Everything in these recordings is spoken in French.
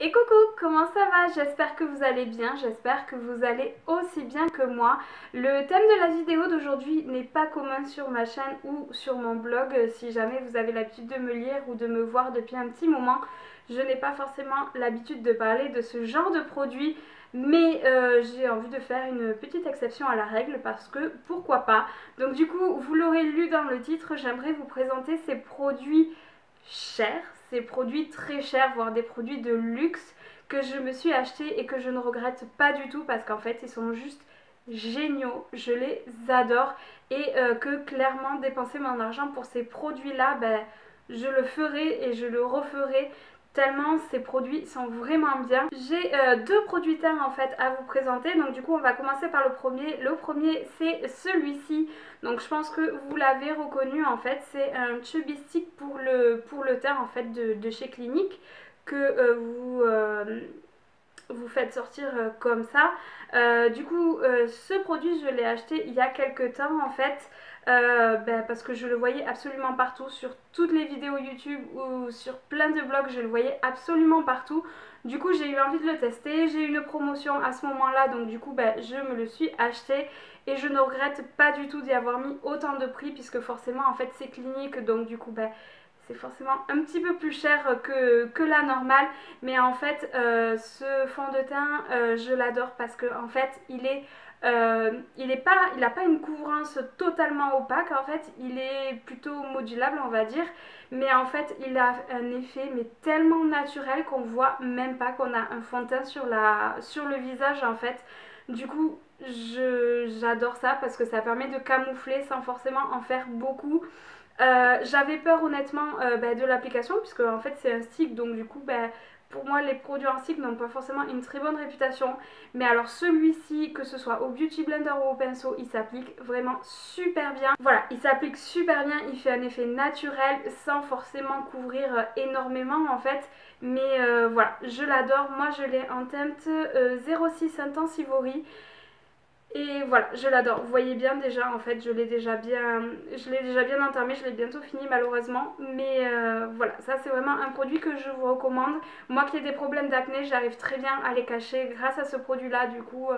Et coucou, comment ça va? J'espère que vous allez bien, j'espère que vous allez aussi bien que moi. Le thème de la vidéo d'aujourd'hui n'est pas commun sur ma chaîne ou sur mon blog. Si jamais vous avez l'habitude de me lire ou de me voir depuis un petit moment, je n'ai pas forcément l'habitude de parler de ce genre de produit. Mais j'ai envie de faire une petite exception à la règle parce que pourquoi pas. Donc du coup, vous l'aurez lu dans le titre, j'aimerais vous présenter ces produits chers, ces produits très chers, voire des produits de luxe que je me suis acheté et que je ne regrette pas du tout parce qu'en fait ils sont juste géniaux, je les adore et que clairement dépenser mon argent pour ces produits là, je le ferai et je le referai tellement ces produits sont vraiment bien. J'ai deux produits teints en fait à vous présenter, donc du coup on va commencer par le premier. Le premier c'est celui-ci, donc je pense que vous l'avez reconnu en fait, c'est un chubby stick pour le teint en fait de chez Clinique que vous faites sortir comme ça. Du coup, ce produit, je l'ai acheté il y a quelques temps en fait. Parce que je le voyais absolument partout, sur toutes les vidéos YouTube ou sur plein de blogs, je le voyais absolument partout. Du coup, j'ai eu envie de le tester, j'ai eu une promotion à ce moment-là, donc du coup, je me le suis acheté et je ne regrette pas du tout d'y avoir mis autant de prix puisque forcément, en fait, c'est Clinique, donc du coup, c'est forcément un petit peu plus cher que la normale, mais en fait ce fond de teint je l'adore parce que en fait il n'a pas une couvrance totalement opaque, en fait il est plutôt modulable on va dire, mais en fait il a un effet mais tellement naturel qu'on voit même pas qu'on a un fond de teint sur le visage en fait. Du coup j'adore ça parce que ça permet de camoufler sans forcément en faire beaucoup. J'avais peur honnêtement de l'application puisque en fait c'est un stick, donc du coup pour moi les produits en stick n'ont pas forcément une très bonne réputation, mais alors celui-ci, que ce soit au beauty blender ou au pinceau, il s'applique vraiment super bien. Voilà, il s'applique super bien, il fait un effet naturel sans forcément couvrir énormément en fait, mais voilà, je l'adore. Moi je l'ai en teinte 06 Intense Ivory. Et voilà, je l'adore. Vous voyez bien déjà, en fait, je l'ai déjà bien entamé, je l'ai bientôt fini malheureusement. Mais voilà, ça c'est vraiment un produit que je vous recommande. Moi qui ai des problèmes d'acné, j'arrive très bien à les cacher grâce à ce produit-là, du coup,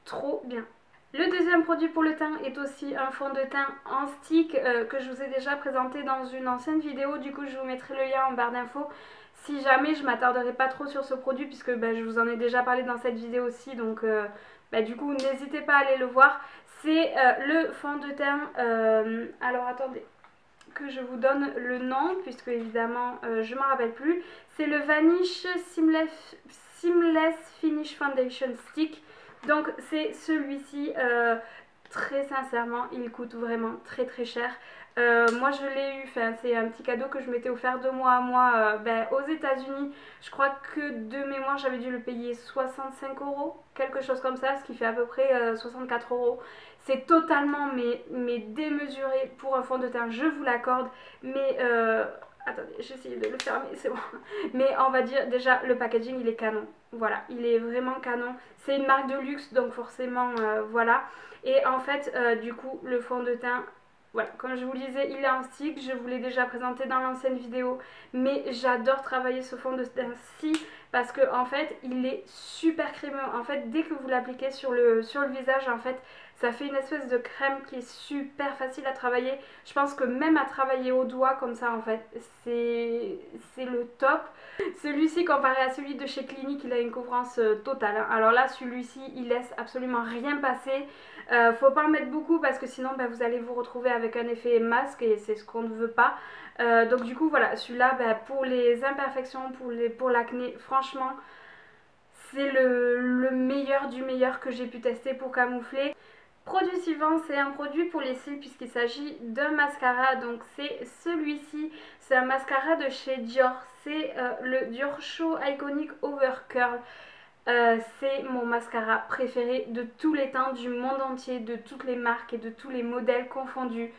trop bien. Le deuxième produit pour le teint est aussi un fond de teint en stick que je vous ai déjà présenté dans une ancienne vidéo. Du coup, je vous mettrai le lien en barre d'infos. Si jamais, je m'attarderai pas trop sur ce produit puisque je vous en ai déjà parlé dans cette vidéo aussi. Donc, du coup, n'hésitez pas à aller le voir. C'est le fond de teint. Alors, attendez que je vous donne le nom puisque évidemment, je m'en rappelle plus. C'est le Vanish Seamless Finish Foundation Stick. Donc c'est celui-ci, très sincèrement, il coûte vraiment très très cher. Moi je l'ai eu, c'est un petit cadeau que je m'étais offert 2 mois à moi aux États-Unis. Je crois que de mémoire j'avais dû le payer 65 euros, quelque chose comme ça, ce qui fait à peu près 64 euros. C'est totalement mais démesuré pour un fond de teint, je vous l'accorde, mais attendez, j'essaye de le fermer, c'est bon. Mais on va dire déjà le packaging il est canon. Voilà, il est vraiment canon. C'est une marque de luxe donc forcément voilà. Et en fait du coup le fond de teint, voilà, comme je vous le disais, il est en stick, je vous l'ai déjà présenté dans l'ancienne vidéo, mais j'adore travailler ce fond de teint-ci parce que en fait il est super crémeux. En fait dès que vous l'appliquez sur le visage, en fait ça fait une espèce de crème qui est super facile à travailler. Je pense que même à travailler au doigt comme ça en fait, c'est le top. Celui-ci comparé à celui de chez Clinique, il a une couvrance totale, hein. Alors là celui-ci il laisse absolument rien passer. Faut pas en mettre beaucoup parce que sinon vous allez vous retrouver avec un effet masque et c'est ce qu'on ne veut pas. Donc du coup voilà, celui-là pour les imperfections, pour l'acné, franchement c'est le meilleur du meilleur que j'ai pu tester pour camoufler. Produit suivant, c'est un produit pour les cils puisqu'il s'agit d'un mascara, donc c'est celui-ci, c'est un mascara de chez Dior, c'est le Dior Show Iconic Over Curl. C'est mon mascara préféré de tous les temps, du monde entier, de toutes les marques et de tous les modèles confondus.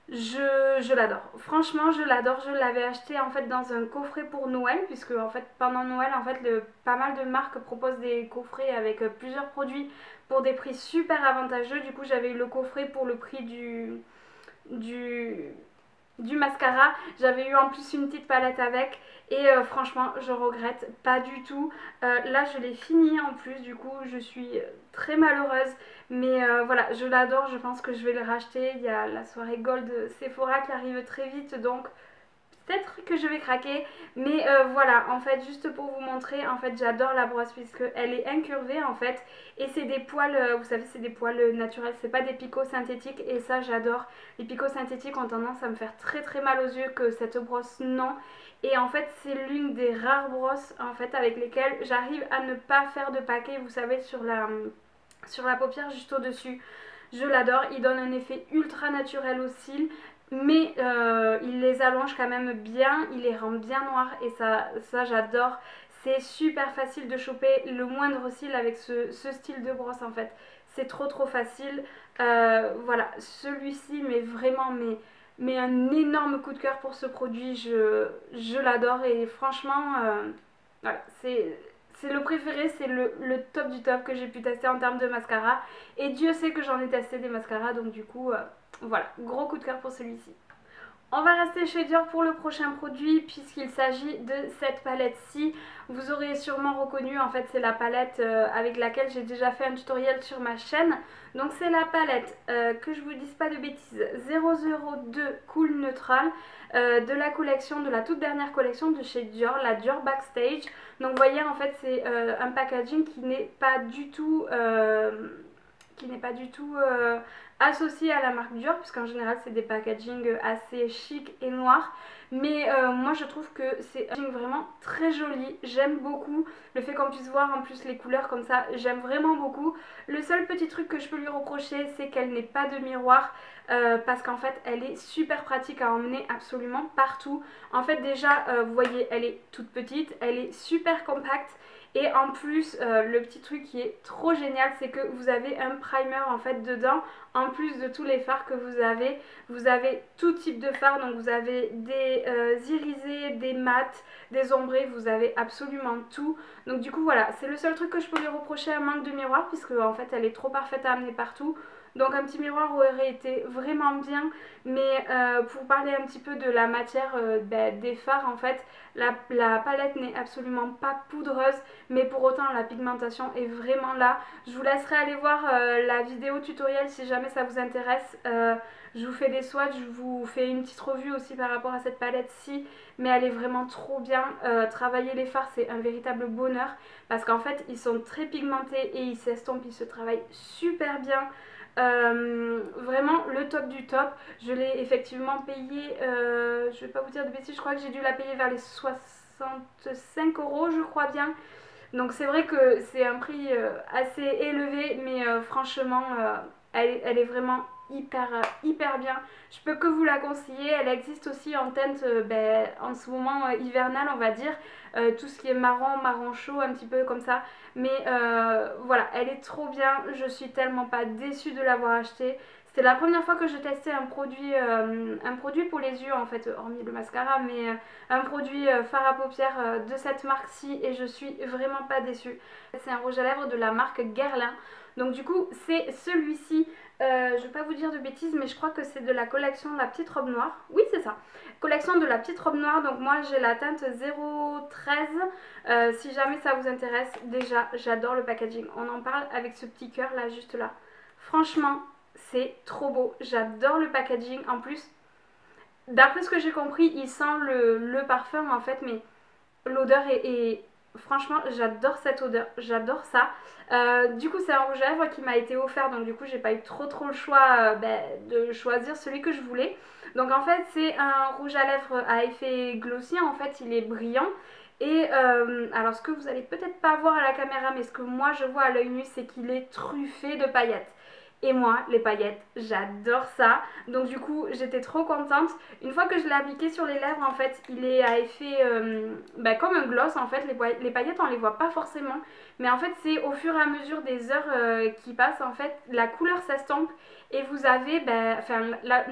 Je l'adore, franchement je l'adore. Je l'avais acheté en fait dans un coffret pour Noël puisque en fait pendant Noël en fait pas mal de marques proposent des coffrets avec plusieurs produits pour des prix super avantageux. Du coup j'avais eu le coffret pour le prix du du mascara. J'avais eu en plus une petite palette avec et franchement je regrette pas du tout. Là je l'ai fini en plus, du coup je suis très malheureuse, mais voilà, je l'adore, je pense que je vais le racheter. Il y a la soirée Gold Sephora qui arrive très vite, donc peut-être que je vais craquer, mais voilà, en fait, juste pour vous montrer, en fait, j'adore la brosse puisque elle est incurvée en fait, et c'est des poils, vous savez, c'est des poils naturels, c'est pas des picots synthétiques, et ça j'adore. Les picots synthétiques ont tendance à me faire très très mal aux yeux, que cette brosse non. Et en fait, c'est l'une des rares brosses en fait avec lesquelles j'arrive à ne pas faire de paquet, vous savez, sur la paupière juste au-dessus. Je l'adore, il donne un effet ultra naturel aux cils, mais il les allonge quand même bien, il les rend bien noirs et ça j'adore. C'est super facile de choper le moindre cil avec ce style de brosse en fait. C'est trop trop facile. Voilà, celui-ci, mais vraiment, mais un énorme coup de cœur pour ce produit. Je l'adore et franchement, voilà, c'est le préféré, c'est le top du top que j'ai pu tester en termes de mascara. Et Dieu sait que j'en ai testé des mascaras, donc du coup, voilà, gros coup de cœur pour celui-ci. On va rester chez Dior pour le prochain produit puisqu'il s'agit de cette palette-ci. Vous aurez sûrement reconnu, en fait c'est la palette avec laquelle j'ai déjà fait un tutoriel sur ma chaîne. Donc c'est la palette, que je vous dise pas de bêtises, 002 Cool Neutral de la collection, de la toute dernière collection de chez Dior, la Dior Backstage. Donc vous voyez, en fait c'est un packaging qui n'est pas du tout... associé à la marque Dior, puisqu'en général c'est des packaging assez chic et noirs, mais moi je trouve que c'est un packaging vraiment très joli. J'aime beaucoup le fait qu'on puisse voir en plus les couleurs comme ça, j'aime vraiment beaucoup. Le seul petit truc que je peux lui reprocher, c'est qu'elle n'ait pas de miroir, parce qu'en fait elle est super pratique à emmener absolument partout. En fait déjà vous voyez, elle est toute petite, elle est super compacte. Et en plus, le petit truc qui est trop génial, c'est que vous avez un primer en fait dedans. En plus de tous les fards que vous avez tout type de fards. Donc vous avez des irisés, des mats, des ombrés, vous avez absolument tout. Donc du coup voilà, c'est le seul truc que je peux lui reprocher, un manque de miroir, puisque en fait elle est trop parfaite à amener partout. Donc un petit miroir aurait été vraiment bien. Mais pour parler un petit peu de la matière des fards, en fait, la palette n'est absolument pas poudreuse, mais pour autant la pigmentation est vraiment là. Je vous laisserai aller voir la vidéo tutoriel si jamais ça vous intéresse. Je vous fais des swatchs, je vous fais une petite revue aussi par rapport à cette palette-ci, mais elle est vraiment trop bien. Travailler les fards, c'est un véritable bonheur, parce qu'en fait ils sont très pigmentés et ils s'estompent, ils se travaillent super bien. Vraiment le top du top. Je l'ai effectivement payé, je vais pas vous dire de bêtises, je crois que j'ai dû la payer vers les 65 euros, je crois bien. Donc c'est vrai que c'est un prix assez élevé, mais franchement elle est vraiment hyper bien. Je peux que vous la conseiller. Elle existe aussi en teinte en ce moment hivernale, on va dire, tout ce qui est marron chaud, un petit peu comme ça. Mais voilà, elle est trop bien. Je suis tellement pas déçue de l'avoir achetée. C'était la première fois que je testais un produit pour les yeux, en fait, hormis le mascara, mais un produit fard à paupières de cette marque-ci, et je suis vraiment pas déçue. C'est un rouge à lèvres de la marque Guerlain. Donc du coup, c'est celui-ci. Je vais pas vous dire de bêtises, mais je crois que c'est de la collection La Petite Robe Noire. Oui, c'est ça. Collection de La Petite Robe Noire. Donc moi, j'ai la teinte 013. Si jamais ça vous intéresse, déjà, j'adore le packaging. On en parle avec ce petit cœur là, juste là. Franchement, c'est trop beau. J'adore le packaging. En plus, d'après ce que j'ai compris, il sent le parfum en fait, mais l'odeur est... Franchement, j'adore cette odeur, j'adore ça. Du coup, c'est un rouge à lèvres qui m'a été offert, donc du coup, j'ai pas eu trop le choix de choisir celui que je voulais. Donc en fait, c'est un rouge à lèvres à effet glossy, en fait, il est brillant. Et alors, ce que vous allez peut-être pas voir à la caméra, mais ce que moi je vois à l'œil nu, c'est qu'il est truffé de paillettes. Et moi, les paillettes, j'adore ça. Donc du coup, j'étais trop contente. Une fois que je l'ai appliqué sur les lèvres, en fait, il est à effet comme un gloss. En fait, les paillettes, on les voit pas forcément. Mais en fait, c'est au fur et à mesure des heures qui passent, en fait, la couleur s'estompe. Et vous avez,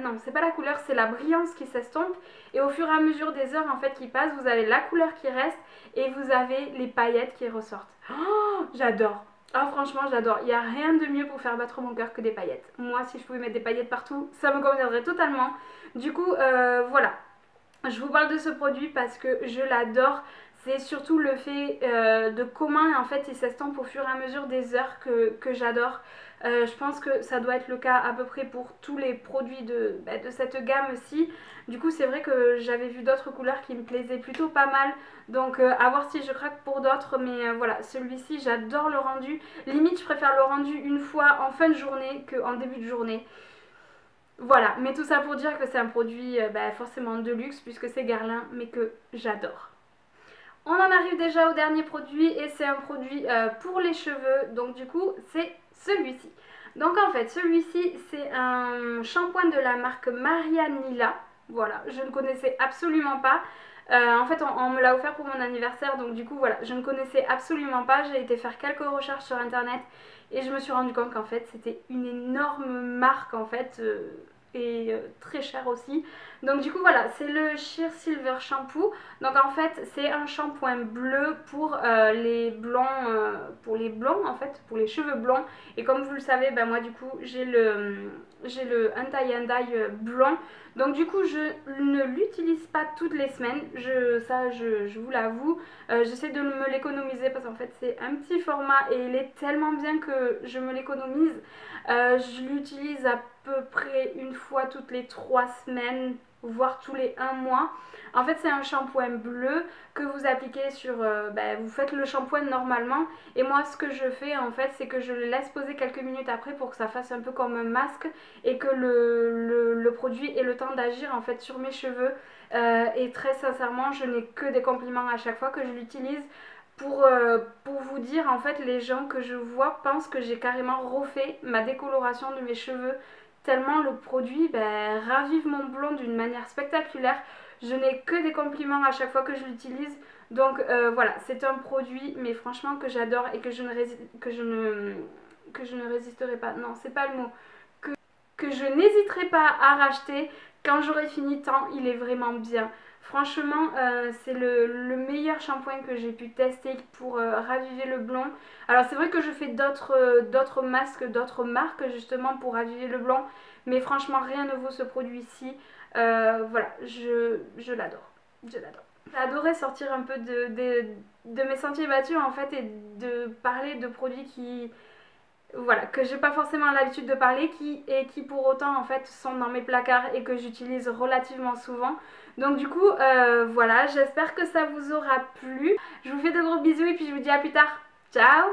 non, c'est pas la couleur, c'est la brillance qui s'estompe. Et au fur et à mesure des heures, en fait, qui passent, vous avez la couleur qui reste et vous avez les paillettes qui ressortent. Oh, j'adore! Ah franchement j'adore, il n'y a rien de mieux pour faire battre mon cœur que des paillettes. Moi si je pouvais mettre des paillettes partout, ça me conviendrait totalement. Du coup voilà, je vous parle de ce produit parce que je l'adore. C'est surtout le fait de comment en fait il s'estompe au fur et à mesure des heures que j'adore. Je pense que ça doit être le cas à peu près pour tous les produits de cette gamme-ci. Du coup c'est vrai que j'avais vu d'autres couleurs qui me plaisaient plutôt pas mal. Donc à voir si je craque pour d'autres. Mais voilà, celui-ci j'adore le rendu. Limite je préfère le rendu une fois en fin de journée qu'en début de journée. Voilà, mais tout ça pour dire que c'est un produit forcément de luxe puisque c'est Guerlain, mais que j'adore. On en arrive déjà au dernier produit et c'est un produit pour les cheveux, donc du coup c'est celui-ci. Donc en fait celui-ci c'est un shampoing de la marque Marianila, voilà, je ne connaissais absolument pas. En fait on me l'a offert pour mon anniversaire, donc du coup voilà, je ne connaissais absolument pas, j'ai été faire quelques recherches sur internet et je me suis rendu compte qu'en fait c'était une énorme marque en fait. Et très cher aussi. Donc du coup voilà, c'est le Sheer Silver Shampoo. Donc en fait c'est un shampoing bleu les blonds, pour les blonds en fait, pour les cheveux blonds. Et comme vous le savez, ben moi du coup j'ai le anti-and-eye blond. Donc du coup je ne l'utilise pas toutes les semaines, je vous l'avoue. J'essaie de me l'économiser parce qu'en fait c'est un petit format et il est tellement bien que je me l'économise. Je l'utilise à peu près une fois toutes les 3 semaines, voire tous les 1 mois. En fait c'est un shampoing bleu que vous appliquez sur, vous faites le shampoing normalement et moi ce que je fais en fait c'est que je le laisse poser quelques minutes après pour que ça fasse un peu comme un masque et que le produit ait le temps d'agir en fait sur mes cheveux. Et très sincèrement je n'ai que des compliments à chaque fois que je l'utilise. Pour vous dire, en fait, les gens que je vois pensent que j'ai carrément refait ma décoloration de mes cheveux tellement le produit ravive mon blond d'une manière spectaculaire. Je n'ai que des compliments à chaque fois que je l'utilise. Donc voilà, c'est un produit, mais franchement que j'adore et que je ne résisterai pas. Non, c'est pas le mot. Que je n'hésiterai pas à racheter quand j'aurai fini tant il est vraiment bien. Franchement, c'est le meilleur shampoing que j'ai pu tester pour raviver le blond. Alors c'est vrai que je fais d'autres masques, d'autres marques justement pour raviver le blond. Mais franchement, rien ne vaut ce produit-ci. Voilà, je l'adore. Je l'adore. J'ai adoré sortir un peu de mes sentiers battus en fait et de parler de produits voilà, que j'ai pas forcément l'habitude de parler qui pour autant en fait sont dans mes placards et que j'utilise relativement souvent. Donc du coup voilà, j'espère que ça vous aura plu. Je vous fais de gros bisous et puis je vous dis à plus tard. Ciao!